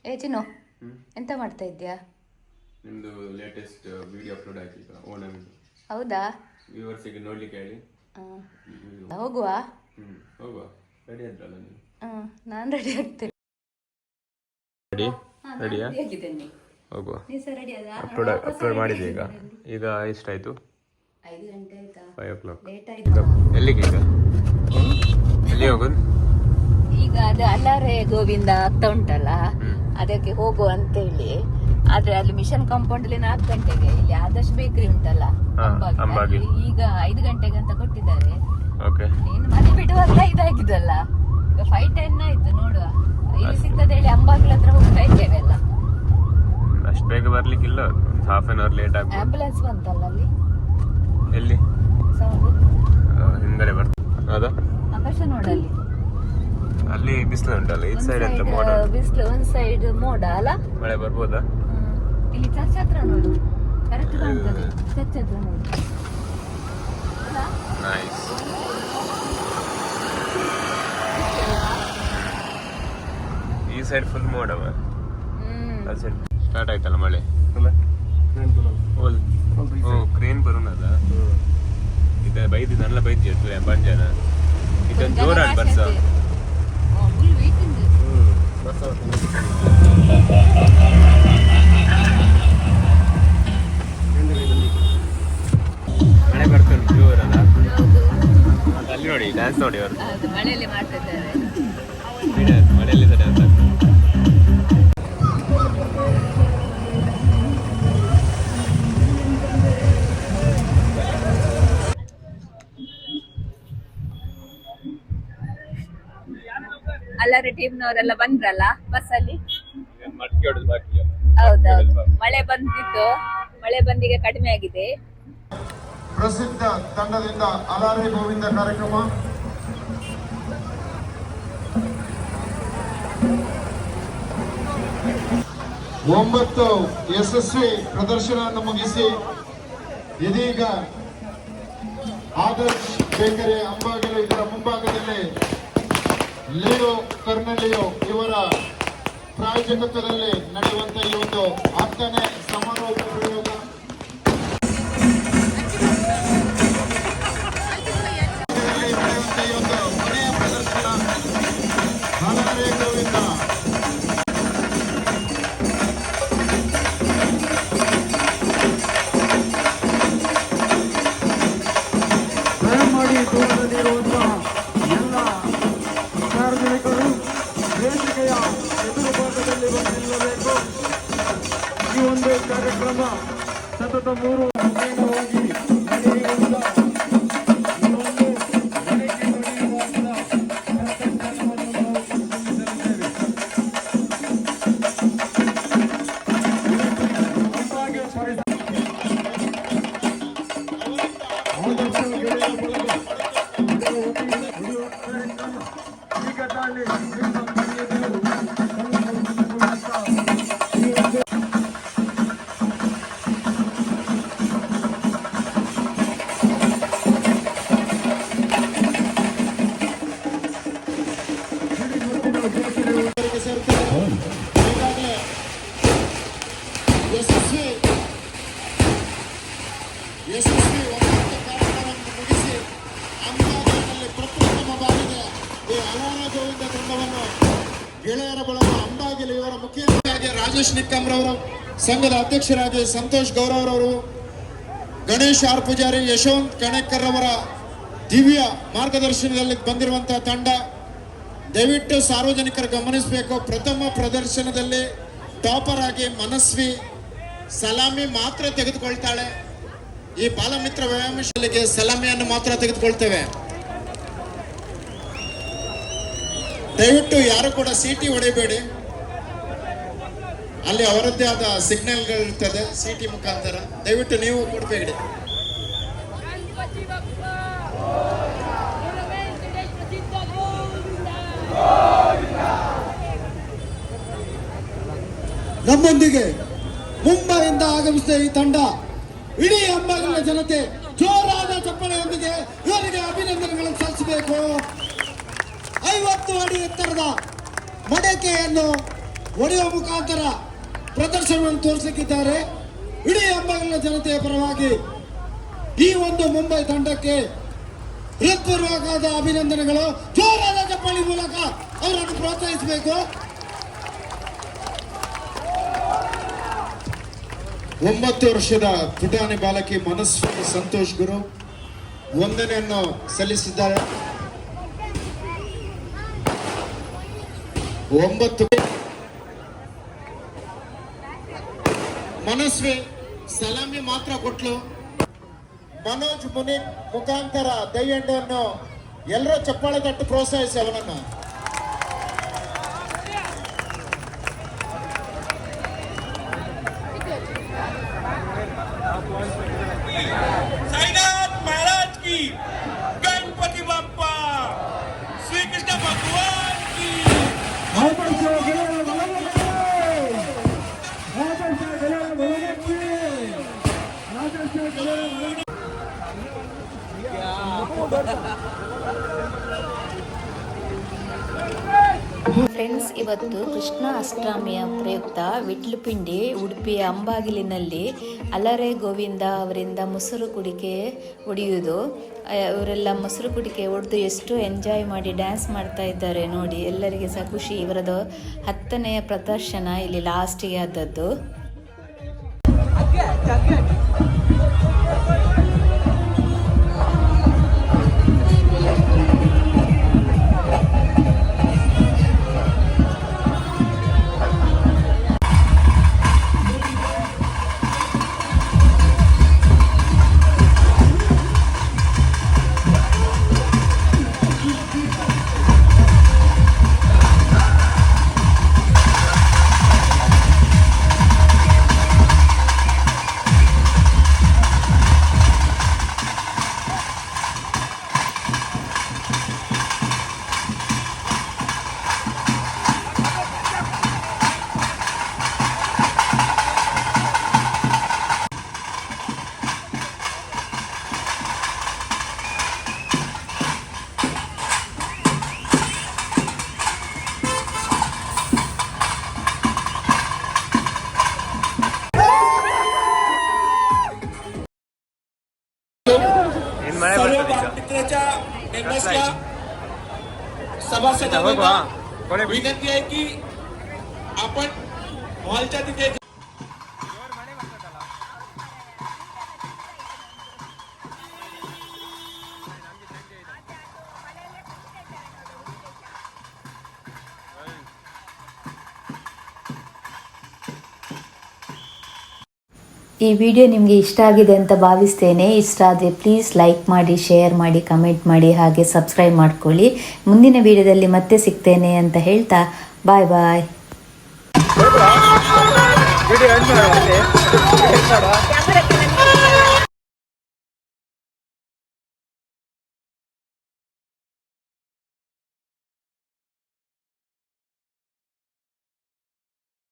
ಏ ಚಿನ್ನು, ಎಂತ ಮಾಡ್ತಾ ಇದ್ಯಾ? ನಿಮ್ದು ಲೇಟೆಸ್ಟ್ ವಿಡಿಯೋ ಅಪ್ಲೋಡ್ ಆಯ್ತು ಈಗ ಓಣಮಿದು. ಹೌದಾ? ವ್ಯೂವರ್ಸಿಗೆ ನೋಡ್ಲಿಕ್ಕೆ ಹೇಳಿ. ಹೋಗುವ? ಹೋಗುವ. ರೆಡಿ ಆದ್ರಲ್ಲ ನೀವು? ನಾನು ರೆಡಿ ಆಗ್ತೇನೆ. ರೆಡಿಯಾ? ಹೋಗುವ. ಅಪ್ಲೋಡ್ ಮಾಡಿದೆ ಈಗ. ಈಗ ಎಷ್ಟಾಯ್ತು? 5 ಗಂಟೆ ಆಯ್ತಾ? 5 o'clock. ಲೇಟ್ ಆಯ್ತಾ? ಎಲ್ಲಿಗೆ ಈಗ? ಎಲ್ಲಿ ಹೋಗೋದು? ಈಗ ಅದು ಅಲ್ಲಾರೆ ಗೋವಿಂದ ಆಗ್ತಾ ಉಂಟಲ್ಲ, ಅದಕ್ಕೆ ಹೋಗುವ ಅಂತೇಳಿ. ಆದ್ರೆ ಅಲ್ಲಿ ಮಿಷನ್ ಕಾಂಪೌಂಡ್ ಅಲ್ಲಿ 4 ಗಂಟೆಗೆ, ಇಲ್ಲಿ ಆದರ್ಶ್ ಬೇಕರಿ ಉಂಟಲ್ಲ ಅಂಬಾಗಿ, ಈಗ 5 ಗಂಟೆಗೆ ಅಂತ ಕೊಟ್ಟಿದ್ದಾರೆ. ನೀನು ಮನೆ ಬಿಡುವಾಗ ಇದಾಗಿದ್ದಲ್ಲ, ಈಗ 5:10 ಆಯ್ತು. ನೋಡುವ ಇಲ್ಲಿ ಸಿಗ್ತದೆ ಹೇಳಿ ಅಂಬಾಗ್ಲ ಹತ್ರ ಹೋಗ್ತಾ ಇದ್ದೇವೆ ಎಲ್ಲ. ಅಷ್ಟು ಬೇಗ ಬರ್ಲಿಕ್ಕಿಲ್ಲ, ಒಂದು ಹಾಫ್ ಅನ್ ಅವರ್ ಲೇಟ್ ಆಗ್ಬೋದು. ಆಂಬುಲೆನ್ಸ್ ಬಂತಲ್ಲ ಅಲ್ಲಿ. ಎಲ್ಲಿ? ಸೌಂಡ್ ಹಿಂಗಡೆ ಬರ್ತದೆ. ಹೌದಾ? ಆಕಾಶ ನೋಡಲ್ಲಿ, ಅಲ್ಲಿ ಬಿಸಿಲು ಉಂಟಲ್ಲ, ಈ ಸೈಡ್ ಅಂತ ಮೋಡ. ಬಿಸಿಲು ಒಂದ್ ಸೈಡ್ ಮೋಡ ಅಲ್ಲ. ಮಳೆ ಬರ್ಬೋದಾ? ಇಲ್ಲಿ ಚರ್ಚ್ ಹತ್ರ ನೋಡು, ಕರೆಕ್ಟ್ ಕಾಣ್ತದೆ. ಚರ್ಚ್ ಹತ್ರ ನೋಡು. ನೈಸ್. ಈ ಸೈಡ್ ಫುಲ್ ಮೋಡವ. ಆ ಸೈಡ್ ಸ್ಟಾರ್ಟ್ ಆಯ್ತಲ್ಲ ಮಳೆ. ಕ್ರೇನ್ ಬರೋಣದ ಇದು ಬೈದಿ ನಲ್ಲ ಬೈದಿತ್ತು ಬಂಜನ ಇದೊಂದು ಜೋರಾಗಿ ಬರ್ಸ. ಮಳೆ ಬರ್ತದೆ ಜೋರಲ್ಲ. ಅಲ್ಲಿ ನೋಡಿ ಡ್ಯಾನ್ಸ್ ನೋಡಿ ಅವರು ಮಳೆಯಲ್ಲಿ ಮಾಡ್ತಾ ಇದ್ದಾರೆ. ಮಳೆಯಲ್ಲಿ ಡ್ಯಾನ್ಸ್ ಆಗ್ತದೆ. ಅಲ್ಲಾರೆ ಟೀಮ್ನವರೆಲ್ಲ ಬಂದ್ರಲ್ಲ ಬಸ್ ಅಲ್ಲಿ. ಬಾಕಿ. ಹೌದೌದು, ಮಳೆ ಬಂದಿತ್ತು. ಮಳೆ ಬಂದಿಗೆ ಕಡಿಮೆ ಆಗಿದೆ. ಪ್ರಸಿದ್ಧ ತಂಡದಿಂದ ಅಲಾರೆ ಗೋವಿಂದ ಕಾರ್ಯಕ್ರಮ. ಒಂಬತ್ತು ಯಶಸ್ವಿ ಪ್ರದರ್ಶನವನ್ನು ಮುಗಿಸಿ ಇದೀಗ ಆದರ್ಶ್ ಬೇಕರಿ ಅಂಬಾಗಿಲು ಇದರ ಮುಂಭಾಗದಲ್ಲಿ ಲಿಯೋ ಕರ್ನಲಿಯೋ ಇವರ ಪ್ರಾಯೋಜಕತ್ವದಲ್ಲಿ ನಡೆಯುವಂತ ಈ ಒಂದು 10ನೇ ಸಮಾರೋಪ ಪ್ರಯೋಗ. ನಡೆಯುವಂತ ಈ ಒಂದು ಕೊನೆಯ ಪ್ರದರ್ಶನ ಅಲಾರೆ ಗೋವಿಂದ. ದಯಮಾಡಿ ದೂರದಲ್ಲಿರುವಂತಹ ಎಲ್ಲ ಸಾರ್ವಜನಿಕರು ವೇದಿಕೆಯ ಎದುರು ಭಾಗದಲ್ಲಿ ಬಂದು ನಿಲ್ಲಬೇಕು. ಈ ಒಂದು ಕಾರ್ಯಕ್ರಮ ಸತತ 3 ಸಂಪೂರ್ಣವಾಗಿ ನಡೆಯುವಂತ ಈ ಒಂದು ಬೆಳಗ್ಗೆ ನಡೆಯುವಂತ ಕಾರ್ಯಕ್ರಮವನ್ನು ನಾವು ಸಂಘಟಿಸಲಿದ್ದೇವೆ. ಅಂಬಾಗಿ ಆದರ್ಶ ಗೆಳೆಯ ಬಳಗ ಇದರ ವತಿಯಿಂದ ನಡೆಯುವ ಕಾರ್ಯಕ್ರಮ ಈಗ ತಾಳಿ ನಿಮ್ಮ ಮನೆಯೆದುರು ಕನ್ನಡಗೊಳಿಸಿಕೊಳ್ಳುತ್ತಾ ಈ ಒಂದು ಈಗಾಗಲೇ ಯಶಸ್ವಿ ಒಂಬತ್ತು ಕಾರ್ಯಕ್ರಮವನ್ನು ಮುಗಿಸಿ ಅಂಬಾಗಿಲಿನಲ್ಲಿ ಪ್ರಪ್ರಥಮ ಬಾರಿಗೆ ಈ ಅಲಾರೆ ಗೋವಿಂದ ತಂಡವನ್ನು ಗೆಳೆಯರ ಬಳಗ ಅಂಬಾಗಿಲು ಇವರ ಮುಖ್ಯಸ್ಥರಾಗಿ ರಾಜೇಶ್ ನಿಕ್ಕಂರವರು, ಸಂಘದ ಅಧ್ಯಕ್ಷರಾಗಿ ಸಂತೋಷ್ ಗೌರವ್ರವರು, ಗಣೇಶ್ ಆರ್ ಪೂಜಾರಿ, ಯಶವಂತ್ ಕಣೇಕರ್ ಅವರ ದಿವ್ಯ ಮಾರ್ಗದರ್ಶನದಲ್ಲಿ ಬಂದಿರುವಂತಹ ತಂಡ. ದಯವಿಟ್ಟು ಸಾರ್ವಜನಿಕರು ಗಮನಿಸಬೇಕು, ಪ್ರಥಮ ಪ್ರದರ್ಶನದಲ್ಲಿ ಟಾಪರ್ ಆಗಿ ಮನಸ್ವಿ ಸಲಾಮಿ ಮಾತ್ರ ತೆಗೆದುಕೊಳ್ತಾಳೆ. ಈ ಬಾಲಮಿತ್ರ ವ್ಯಾಯಾಮ ಶಾಲೆಗೆ ಸಲಾಮಿಯನ್ನು ಮಾತ್ರ ತೆಗೆದುಕೊಳ್ತೇವೆ. ದಯವಿಟ್ಟು ಯಾರು ಕೂಡ ಸಿಟಿ ಹೊಡೆಯಬೇಡಿ. ಅಲ್ಲಿ ಅವರದ್ದೇ ಆದ ಸಿಗ್ನಲ್ಗಳಿರ್ತದೆ ಸಿಟಿ ಮುಖಾಂತರ. ದಯವಿಟ್ಟು ನೀವು ಕೊಡಬೇಡಿ. ನಮ್ಮೊಂದಿಗೆ ಮುಂಬೈಯಿಂದ ಆಗಮಿಸಿದ ಈ ತಂಡ ಇಡೀ ಅಂಬಾಗಿಲಿನ ಜನತೆ ಜೋರಾದ ಚಪ್ಪಳೆಯೊಂದಿಗೆ ಇವರಿಗೆ ಅಭಿನಂದನೆಗಳನ್ನು ಸಲ್ಲಿಸಬೇಕು. 50 ಅಡಿ ಎತ್ತರದ ಮಡಕೆಯನ್ನು ಹೊಡೆಯುವ ಮುಖಾಂತರ ಪ್ರದರ್ಶನವನ್ನು ತೋರಿಸಲಿಕ್ಕಿದ್ದಾರೆ. ಇಡೀ ಅಂಬಾಗಿಲಿನ ಜನತೆಯ ಪರವಾಗಿ ಈ ಒಂದು ಮುಂಬೈ ತಂಡಕ್ಕೆ ಹೃತ್ಪೂರ್ವಕವಾದ ಅಭಿನಂದನೆಗಳು. ಜೋರಾದ ಚಪ್ಪಾಳಿ ಮೂಲಕ ಅವರನ್ನು ಪ್ರೋತ್ಸಾಹಿಸಬೇಕು. 9 ವರ್ಷದ ಪುಟಾಣಿ ಬಾಲಕಿ ಮನಸ್ವಿನಿ ಸಂತೋಷ್ ಗುರು ವಂದನೆಯನ್ನು ಸಲ್ಲಿಸಿದ್ದಾರೆ. 9 ಮನಸ್ವಿ ಸಲಾಮಿ ಮಾತ್ರ ಕೊಟ್ಲು. ಮನೋಜ್ ಮುನಿ ಮುಖಾಂತರ ದೈಯಂಡವನ್ನು ಎಲ್ಲರೂ ಚಪ್ಪಾಳೆ ತಟ್ಟು ಪ್ರೋತ್ಸಾಹಿಸಿ ಅವನನ್ನು. साईनाथ महाराज की, गणपति बाप्पा, श्री कृष्ण भगवान की। ಆದರ್ಶ ಗೆಳೆಯರ ಬಲಗಕ್ಕೆ ಆದರ್ಶ ಗೆಳೆಯರ ಬಲಗಕ್ಕೆ ಆದರ್ಶ ಗೆಳೆಯರ ಬಲಗಕ್ಕೆ ಫ್ರೆಂಡ್ಸ್, ಇವತ್ತು ಕೃಷ್ಣ ಅಷ್ಟಮಿಯ ಪ್ರಯುಕ್ತ ವಿಟ್ಲಪಿಂಡಿ ಉಡುಪಿಯ ಅಂಬಾಗಿಲಿನಲ್ಲಿ ಅಲರೆ ಗೋವಿಂದ ಅವರಿಂದ ಮೊಸರು ಕುಡಿಕೆ ಒಡೆಯುವುದು. ಇವರೆಲ್ಲ ಮೊಸರು ಕುಡಿಕೆ ಒಡೆದು ಎಷ್ಟು ಎಂಜಾಯ್ ಮಾಡಿ ಡ್ಯಾನ್ಸ್ ಮಾಡ್ತಾ ಇದ್ದಾರೆ ನೋಡಿ. ಎಲ್ಲರಿಗೆ ಸಹ ಖುಷಿ. ಇವರದು 10ನೇ ಪ್ರದರ್ಶನ ಇಲ್ಲಿ ಲಾಸ್ಟಿಗೆ ಆದದ್ದು. ಏನ್ ಮಳೆ सर्व ಬರ್ತದೆ ಈಗ? मित्राच्या मेंबर्सला सभासदांना कोणी विनंती आहे की आपण हॉलच्या तिथे ಈ ವಿಡಿಯೋ ನಿಮಗೆ ಇಷ್ಟ ಆಗಿದೆ ಅಂತ ಭಾವಿಸ್ತೇನೆ. ಇಷ್ಟ ಆದರೆ ಪ್ಲೀಸ್ ಲೈಕ್ ಮಾಡಿ, ಶೇರ್ ಮಾಡಿ, ಕಮೆಂಟ್ ಮಾಡಿ, ಹಾಗೆ ಸಬ್ಸ್ಕ್ರೈಬ್ ಮಾಡ್ಕೊಳ್ಳಿ. ಮುಂದಿನ ವಿಡಿಯೋದಲ್ಲಿ ಮತ್ತೆ ಸಿಗ್ತೇನೆ ಅಂತ ಹೇಳ್ತಾ ಬಾಯ್ ಬಾಯ್.